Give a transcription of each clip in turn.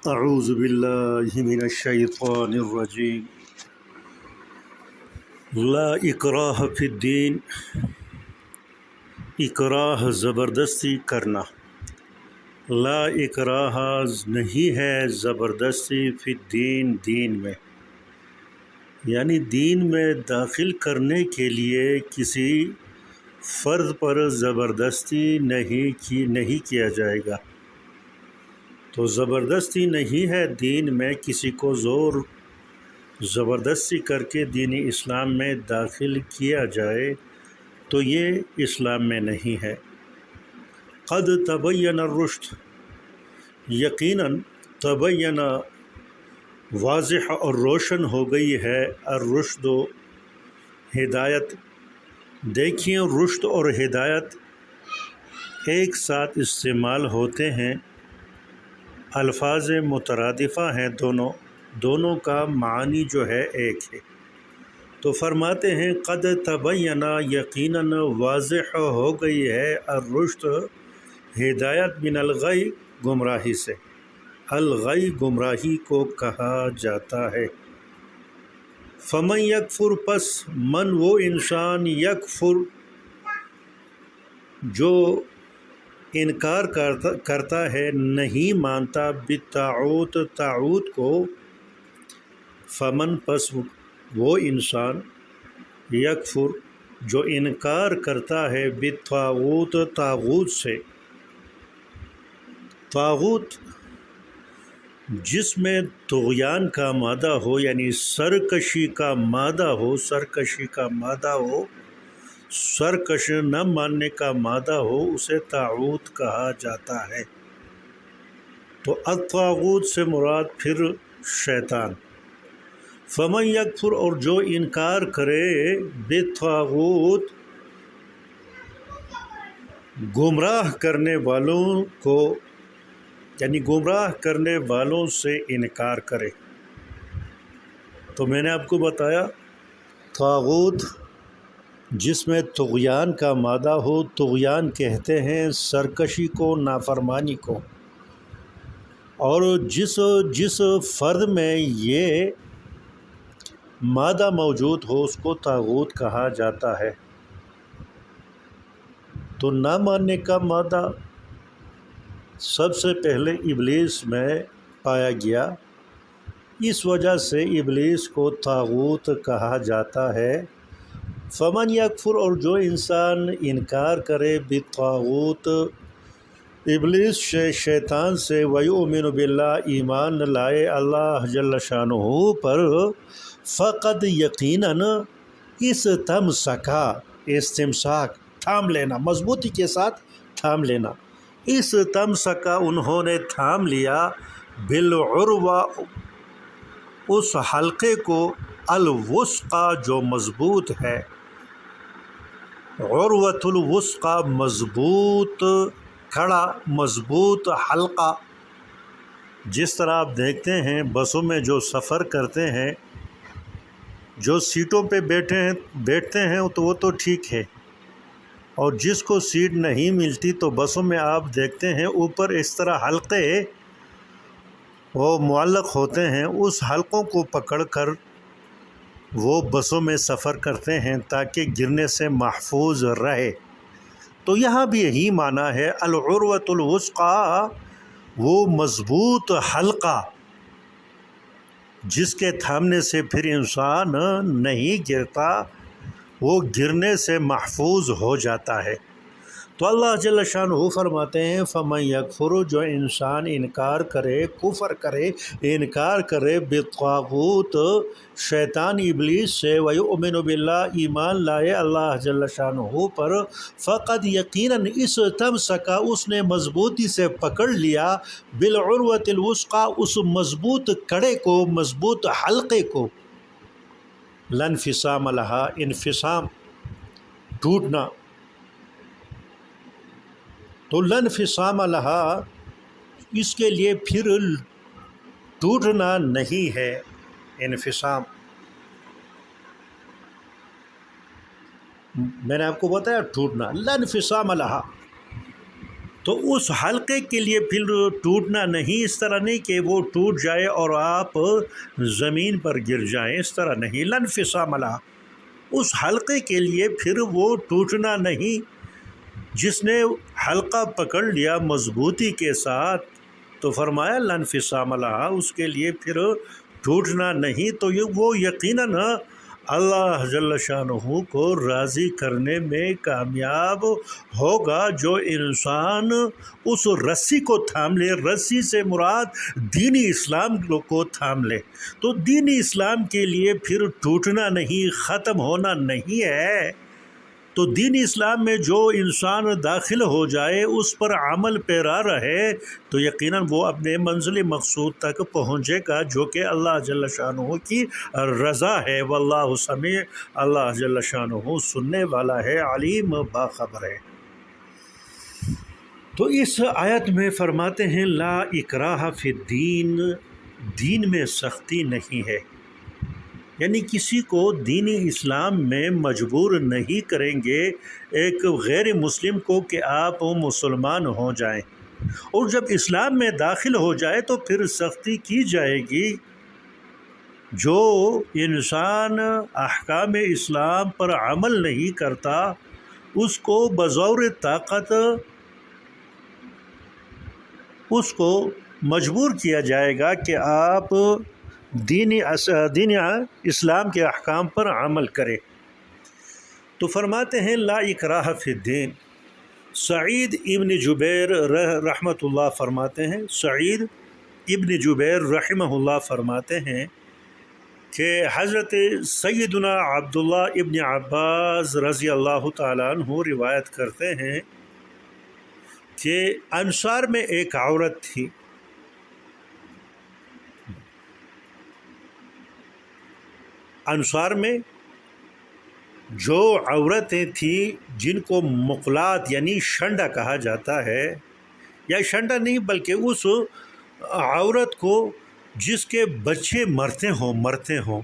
اعوذ باللہ من الشیطان الرجیم لا اکراہ فی الدین، اکراہ زبردستی کرنا، لا اکراہ نہیں ہے زبردستی فی الدین، دین میں، یعنی دین میں داخل کرنے کے لیے کسی فرد پر زبردستی نہیں کیا جائے گا۔ تو زبردستی نہیں ہے دین میں، کسی کو زبردستی کر کے دین اسلام میں داخل کیا جائے تو یہ اسلام میں نہیں ہے۔ قد تبین الرشد، یقیناً تبین واضح اور روشن ہو گئی ہے، الرشد ہدایت۔ دیکھیے رشد اور ہدایت ایک ساتھ استعمال ہوتے ہیں، الفاظ مترادفہ ہیں، دونوں کا معنی جو ہے ایک ہے۔ تو فرماتے ہیں قد تبین، یقیناً واضح ہو گئی ہے، الرشد ہدایت، من الغی گمراہی سے، الغی گمراہی کو کہا جاتا ہے۔ فمن یکفر، پس من وہ انسان، یکفر جو انکار کرتا ہے، نہیں مانتا، بالطاغوت، طاغوت کو، فمن پس وہ انسان، یکفر جو انکار کرتا ہے، بالطاغوت، طاغوت سے۔ طاغوت جس میں طغیان کا مادہ ہو، یعنی سرکشی کا مادہ ہو، سرکش نہ ماننے کا مادہ ہو، اسے طاغوت کہا جاتا ہے۔ تو الطاغوت سے مراد پھر شیطان۔ فمن یکفر، اور جو انکار کرے، بالطاغوت گمراہ کرنے والوں کو، یعنی گمراہ کرنے والوں سے انکار کرے۔ تو میں نے آپ کو بتایا طاغوت جس میں طغیان کا مادہ ہو، طغیان کہتے ہیں سرکشی کو، نافرمانی کو، اور جس فرد میں یہ مادہ موجود ہو اس کو طاغوت کہا جاتا ہے۔ تو نہ ماننے کا مادہ سب سے پہلے ابلیس میں پایا گیا، اس وجہ سے ابلیس کو طاغوت کہا جاتا ہے۔ فمن یکفر، اور جو انسان انکار کرے، بالطاغوت ابلیس سے، شیطان سے، ویؤمن باللہ ایمان لائے اللہ جل شانہ پر، فقد یقیناً، استمسکا، استمساک تھام لینا، مضبوطی کے ساتھ تھام لینا، استمسکا انہوں نے تھام لیا، بالعروہ اس حلقے کو، الوثقی جو مضبوط ہے، عروۃ الوثقی مضبوط کڑا، مضبوط حلقہ۔ جس طرح آپ دیکھتے ہیں بسوں میں جو سفر کرتے ہیں، جو سیٹوں پہ بیٹھتے ہیں تو وہ تو ٹھیک ہے، اور جس کو سیٹ نہیں ملتی تو بسوں میں آپ دیکھتے ہیں اوپر اس طرح حلقے وہ معلق ہوتے ہیں، اس حلقوں کو پکڑ کر وہ بسوں میں سفر کرتے ہیں تاکہ گرنے سے محفوظ رہے۔ تو یہاں بھی یہی معنی ہے، العروۃ الوثقی وہ مضبوط حلقہ جس کے تھامنے سے پھر انسان نہیں گرتا، وہ گرنے سے محفوظ ہو جاتا ہے۔ تو اللہ جل شانہ فرماتے ہیں فمن یکفر، جو انسان انکار کرے، کفر کرے، انکار کرے، بالطاغوت شیطان ابلیس سے، ویؤمن باللہ ایمان لائے اللہ جل شانہ پر، فقد یقیناً، استمسکا اس نے مضبوطی سے پکڑ لیا، بالعروۃ الوثقی اس مضبوط کڑے کو، مضبوط حلقے کو، لا انفصام لہا، انفصام ٹوٹنا، تو لا انفصام لہا اس کے لیے پھر ٹوٹنا نہیں ہے، انفصام۔ میں نے آپ کو بتایا ٹوٹنا، لا انفصام لہا تو اس حلقے کے لیے پھر ٹوٹنا نہیں، اس طرح نہیں کہ وہ ٹوٹ جائے اور آپ زمین پر گر جائیں، اس طرح نہیں، لانفصام لہ، اس حلقے کے لیے پھر وہ ٹوٹنا نہیں۔ جس نے حلقہ پکڑ لیا مضبوطی کے ساتھ تو فرمایا لانفصام لہ، اس کے لیے پھر ٹوٹنا نہیں، تو وہ یقیناً اللہ جل شانہ کو راضی کرنے میں کامیاب ہوگا۔ جو انسان اس رسی کو تھام لے، رسی سے مراد دینی اسلام کو تھام لے، تو دینی اسلام کے لیے پھر ٹوٹنا نہیں، ختم ہونا نہیں ہے۔ تو دین اسلام میں جو انسان داخل ہو جائے، اس پر عمل پیرا رہے، تو یقیناً وہ اپنے منزل مقصود تک پہنچے گا، جو کہ اللہ جل شانہ کی رضا ہے۔ واللہ سمیع، اللہ جل شانہ سننے والا ہے، علیم باخبر ہے۔ تو اس آیت میں فرماتے ہیں لا اکراہ فی الدین، دین میں سختی نہیں ہے، یعنی کسی کو دینی اسلام میں مجبور نہیں کریں گے ایک غیر مسلم کو کہ آپ مسلمان ہو جائیں، اور جب اسلام میں داخل ہو جائے تو پھر سختی کی جائے گی۔ جو انسان احکام اسلام پر عمل نہیں کرتا، اس کو بزور طاقت اس کو مجبور کیا جائے گا کہ آپ دین اسلام کے احکام پر عمل کرے۔ تو فرماتے ہیں لا اکراہ فی الدین۔ سعید ابن جبیر رحمۃ اللہ فرماتے ہیں، سعید ابن جبیر رحمہ اللہ فرماتے ہیں کہ حضرت سیدنا عبداللہ ابن عباس رضی اللہ تعالیٰ عنہ روایت کرتے ہیں کہ انصار میں ایک عورت تھی، انصار میں جو عورتیں تھیں جن کو مقلات یعنی شنڈا کہا جاتا ہے، یا شنڈا نہیں بلکہ اس عورت کو جس کے بچے مرتے ہوں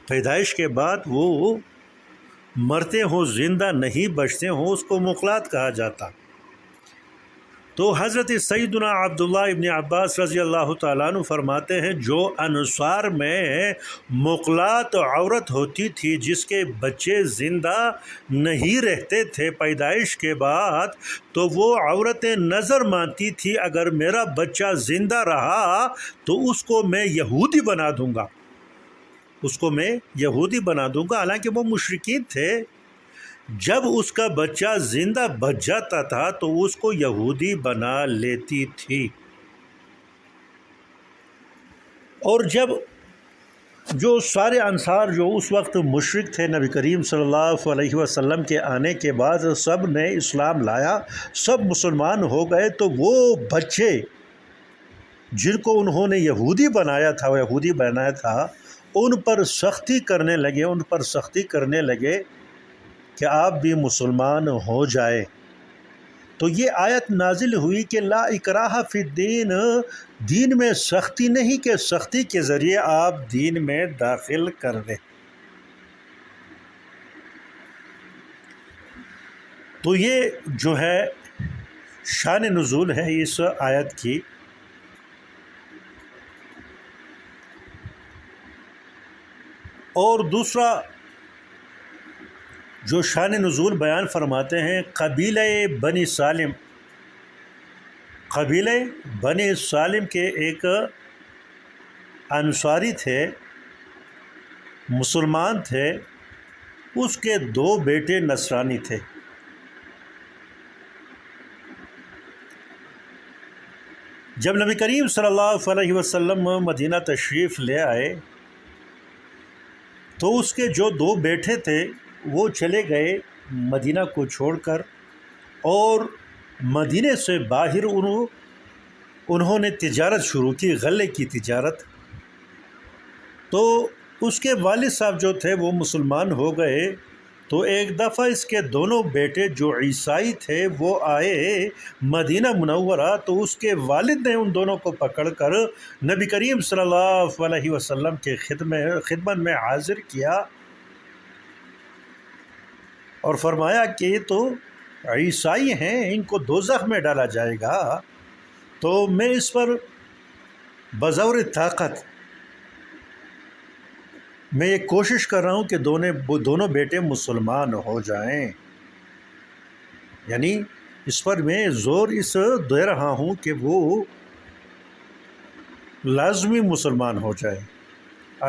پیدائش کے بعد، وہ مرتے ہوں، زندہ نہیں بچتے ہوں، اس کو مقلات کہا جاتا۔ تو حضرت سیدنا عبداللہ ابن عباس رضی اللہ تعالیٰ عنہ فرماتے ہیں جو انصار میں مقلات عورت ہوتی تھی جس کے بچے زندہ نہیں رہتے تھے پیدائش کے بعد، تو وہ عورتیں نظر مانتی تھی اگر میرا بچہ زندہ رہا تو اس کو میں یہودی بنا دوں گا، حالانکہ وہ مشرکین تھے۔ جب اس کا بچہ زندہ بچ جاتا تھا تو اس کو یہودی بنا لیتی تھی۔ اور جب جو سارے انصار جو اس وقت مشرک تھے، نبی کریم صلی اللہ علیہ وسلم کے آنے کے بعد سب نے اسلام لایا، سب مسلمان ہو گئے، تو وہ بچے جن کو انہوں نے یہودی بنایا تھا ان پر سختی کرنے لگے کہ آپ بھی مسلمان ہو جائے۔ تو یہ آیت نازل ہوئی کہ لا اکراہ فی الدین، دین میں سختی نہیں کہ سختی کے ذریعے آپ دین میں داخل کر دیں۔ تو یہ جو ہے شان نزول ہے اس آیت کی۔ اور دوسرا جو شان نزول بیان فرماتے ہیں، قبیلہ بنی سالم کے ایک انصاری تھے، مسلمان تھے، اس کے 2 بیٹے نصرانی تھے۔ جب نبی کریم صلی اللہ علیہ وسلم مدینہ تشریف لے آئے تو اس کے جو 2 بیٹے تھے وہ چلے گئے مدینہ کو چھوڑ کر، اور مدینے سے باہر انہوں نے تجارت شروع کی، غلے کی تجارت۔ تو اس کے والد صاحب جو تھے وہ مسلمان ہو گئے، تو ایک دفعہ اس کے دونوں بیٹے جو عیسائی تھے وہ آئے مدینہ منورہ، تو اس کے والد نے ان دونوں کو پکڑ کر نبی کریم صلی اللہ علیہ وسلم کے خدمت میں حاضر کیا اور فرمایا کہ یہ تو عیسائی ہیں ان کو دوزخ میں ڈالا جائے گا، تو میں اس پر بزور طاقت میں یہ کوشش کر رہا ہوں کہ دونوں بیٹے مسلمان ہو جائیں، یعنی اس پر میں زور اس دے رہا ہوں کہ وہ لازمی مسلمان ہو جائے۔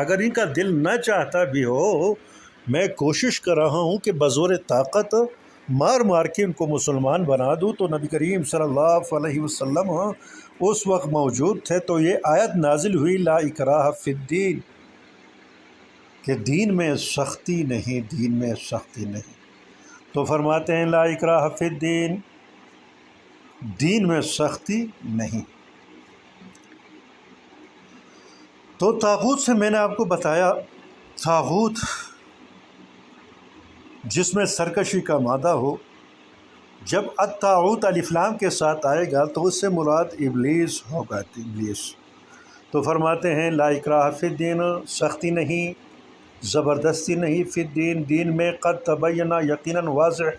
اگر ان کا دل نہ چاہتا بھی ہو، میں کوشش کر رہا ہوں کہ بزور طاقت مار کے ان کو مسلمان بنا دوں۔ تو نبی کریم صلی اللہ علیہ وسلم اس وقت موجود تھے، تو یہ آیت نازل ہوئی لا اکراہ فی الدین، کہ دین میں سختی نہیں، دین میں سختی نہیں۔ تو فرماتے ہیں لا اکراہ فی الدین، دین میں سختی نہیں۔ تو طاغوت سے میں نے آپ کو بتایا، طاغوت جس میں سرکشی کا مادہ ہو، جب الطاغوت الف لام کے ساتھ آئے گا تو اس سے مراد ابلیس ہوگا، ابلیس۔ تو فرماتے ہیں لا اکراہ فی الدین، سختی نہیں، زبردستی نہیں، فی الدین، دین میں، قد تبینہ، یقیناً واضح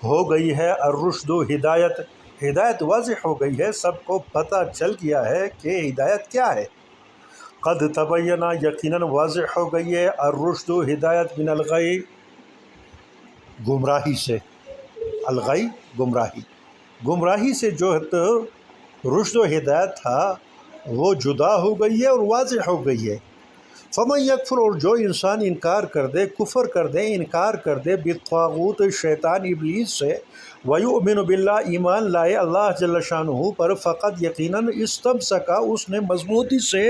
ہو گئی ہے، الرشد، ہدایت، ہدایت واضح ہو گئی ہے، سب کو پتہ چل گیا ہے کہ ہدایت کیا ہے۔ قد تبینہ، یقیناً واضح ہو گئی ہے، الرشد، ہدایت، من الغی، گمراہی سے، الغی گمراہی، گمراہی سے جو رشد و ہدایت تھا وہ جدا ہو گئی ہے اور واضح ہو گئی ہے۔ فمن یکفر، اور جو انسان انکار کر دے، کفر کر دے، انکار کر دے، بالطاغوت، شیطان ابلیس سے، ویؤمن باللہ، ایمان لائے اللہ جل شانہ پر، فقط یقیناً استمسک، اس نے مضبوطی سے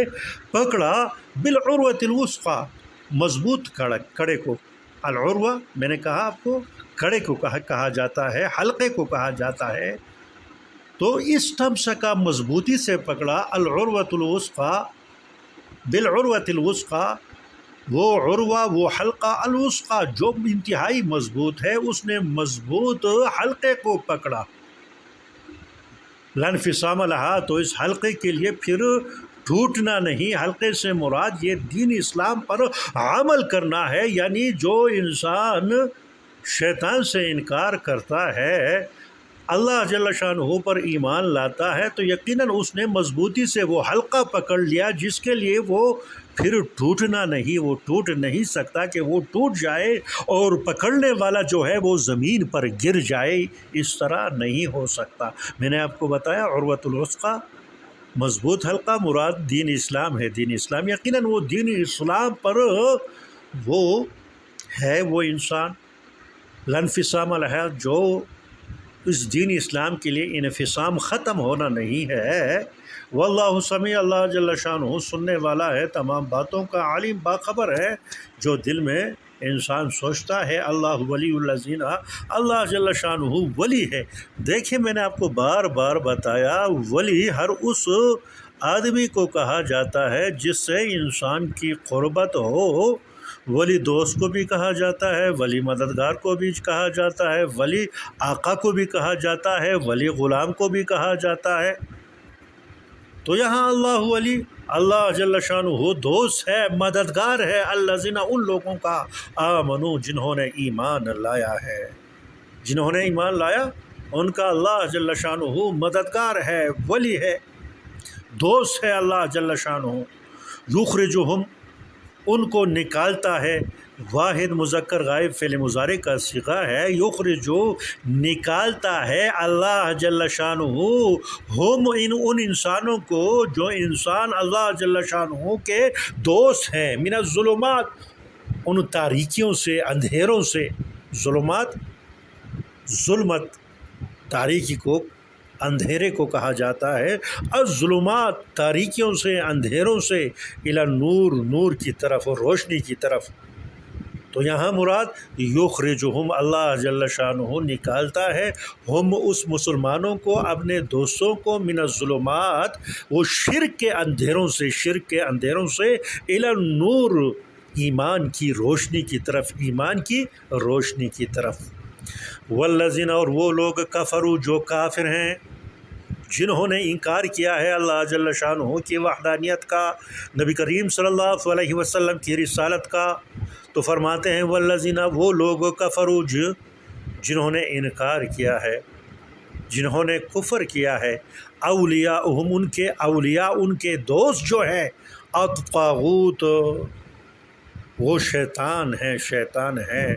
پکڑا، بالعروۃ الوثقی، مضبوط کڑے کو۔ العروہ میں نے کہا آپ کو کڑے کو کہا جاتا ہے، حلقے کو کہا جاتا ہے۔ تو استمسک، مضبوطی سے پکڑا، العروۃ الوثقی، بالعروۃ الوثقی، وہ عروہ، وہ حلقہ، الوثقی، جو انتہائی مضبوط ہے، اس نے مضبوط حلقے کو پکڑا، لا انفصام لہا، تو اس حلقے کے لیے پھر ٹوٹنا نہیں۔ حلقے سے مراد یہ دین اسلام پر عمل کرنا ہے، یعنی جو انسان شیطان سے انکار کرتا ہے، اللہ جل شانہ پر ایمان لاتا ہے، تو یقیناً اس نے مضبوطی سے وہ حلقہ پکڑ لیا جس کے لیے وہ پھر ٹوٹنا نہیں، وہ ٹوٹ نہیں سکتا کہ وہ ٹوٹ جائے اور پکڑنے والا جو ہے وہ زمین پر گر جائے، اس طرح نہیں ہو سکتا۔ میں نے آپ کو بتایا عروۃ الوثقی، مضبوط حلقہ، مراد دین اسلام ہے، دین اسلام، یقیناً وہ دین اسلام پر وہ ہے، وہ انسان لا انفصام لہا، جو اس دین اسلام کے لیے انفصام ختم ہونا نہیں ہے۔ واللہ سمیع، اللہ جل شانہ سننے والا ہے تمام باتوں کا، عالم، باخبر ہے جو دل میں انسان سوچتا ہے۔ اللہ ولی الذین، اللہ جل شانہ ولی ہے۔ دیکھیں میں نے آپ کو بار بار بتایا، ولی ہر اس آدمی کو کہا جاتا ہے جس سے انسان کی قربت ہو، ولی دوست کو بھی کہا جاتا ہے، ولی مددگار کو بھی کہا جاتا ہے، ولی آقا کو بھی کہا جاتا ہے، ولی غلام کو بھی کہا جاتا ہے۔ تو یہاں اللہ ولی، اللہ جل شانہ دوست ہے، مددگار ہے، الذین، ان لوگوں کا، آمنو، جنہوں نے ایمان لایا ہے، جنہوں نے ایمان لایا ان کا اللہ جل شانہ مددگار ہے، ولی ہے، دوست ہے اللہ جل شانہ۔ یخرجہم، ان کو نکالتا ہے، واحد مذکر غائب فعل مضارع کا صیغہ ہے، یخرجو، نکالتا ہے اللہ جل شانہ، ہم، ان انسانوں کو جو انسان اللہ جل شانہ کے دوست ہیں، من الظلمات، ان تاریکیوں سے، اندھیروں سے، ظلمات، ظلمت، تاریکی کو، اندھیرے کو کہا جاتا ہے، الظلمات، تاریکیوں سے، اندھیروں سے، الی النور، نور کی طرف اور روشنی کی طرف۔ تو یہاں مراد یخرجہم، اللہ جل شانہ نکالتا ہے، ہم، اس مسلمانوں کو، اپنے دوستوں کو، من الظلمات، وہ شرک کے اندھیروں سے، شرک کے اندھیروں سے، الی النور، ایمان کی روشنی کی طرف، ایمان کی روشنی کی طرف۔ والذین، اور وہ لوگ، کفروا، جو کافر ہیں، جنہوں نے انکار کیا ہے اللہ جل شانہ کی وحدانیت کا، نبی کریم صلی اللہ علیہ وسلم کی رسالت کا، تو فرماتے ہیں والذین، وہ لوگ، کفروا، جنہوں نے انکار کیا ہے، جنہوں نے کفر کیا ہے، اولیاءہم ان کے اولیاء، ان کے دوست جو ہیں، الطاغوت وہ شیطان ہیں،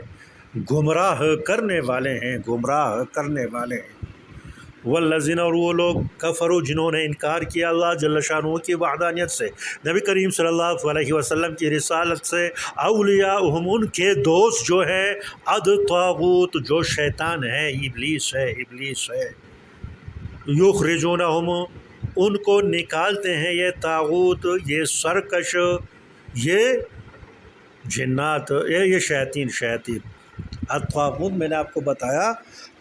گمراہ کرنے والے ہیں، گمراہ کرنے والے ہیں۔ والذین اور وہ لوگ کفروا جنہوں نے انکار کیا اللہ جل شانہ کی وحدانیت سے، نبی کریم صلی اللہ علیہ وسلم کی رسالت سے، اولیاءہم ان کے دوست جو ہیں، الطاغوت جو شیطان ہے، ابلیس ہے، یخرجونہم ان کو نکالتے ہیں، یہ طاغوت، یہ سرکش، یہ جنات، یہ شیاطین الطاغوت میں نے آپ کو بتایا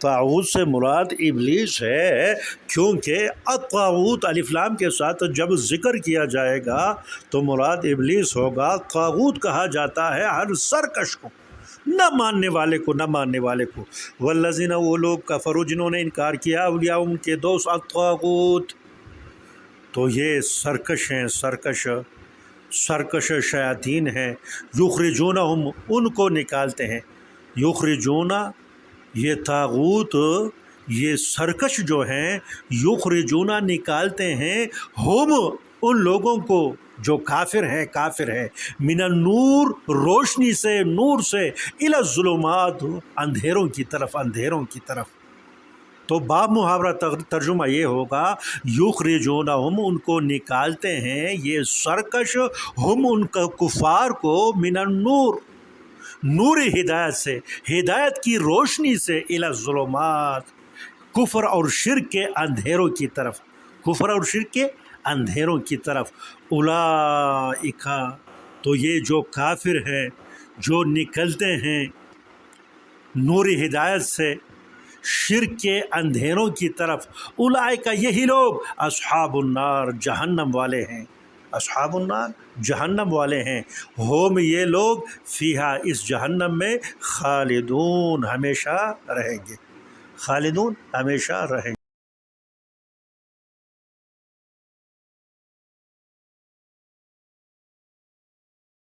طاغوت سے مراد ابلیس ہے، کیونکہ الطاغوت الف لام کے ساتھ جب ذکر کیا جائے گا تو مراد ابلیس ہوگا۔ طاغوت کہا جاتا ہے ہر سرکش کو، نہ ماننے والے کو۔ والذین وہ لوگ کفروا جنہوں نے انکار کیا، اولیاء ان کے دوست الطاغوت، تو یہ سرکش ہیں، سرکش شیاطین ہیں، یخرجونہم ان کو نکالتے ہیں، یخرجونا یہ طاغوت، یہ سرکش جو ہیں، یخرجونا نکالتے ہیں، ہم ان لوگوں کو جو کافر ہیں، من النور روشنی سے، نور سے، الی الظلمات اندھیروں کی طرف۔ تو باب محاورہ ترجمہ یہ ہوگا یخرجونہم ان کو نکالتے ہیں یہ سرکش، ہم ان کا کفار کو، من النور نور ہدایت سے، ہدایت کی روشنی سے، الی الظلمات کفر اور شرک کے اندھیروں کی طرف، اولئک تو یہ جو کافر ہیں، جو نکلتے ہیں نور ہدایت سے شرک کے اندھیروں کی طرف، اولئک یہی لوگ اصحاب النار جہنم والے ہیں، ہم یہ لوگ فیہا اس جہنم میں خالدون ہمیشہ رہیں گے۔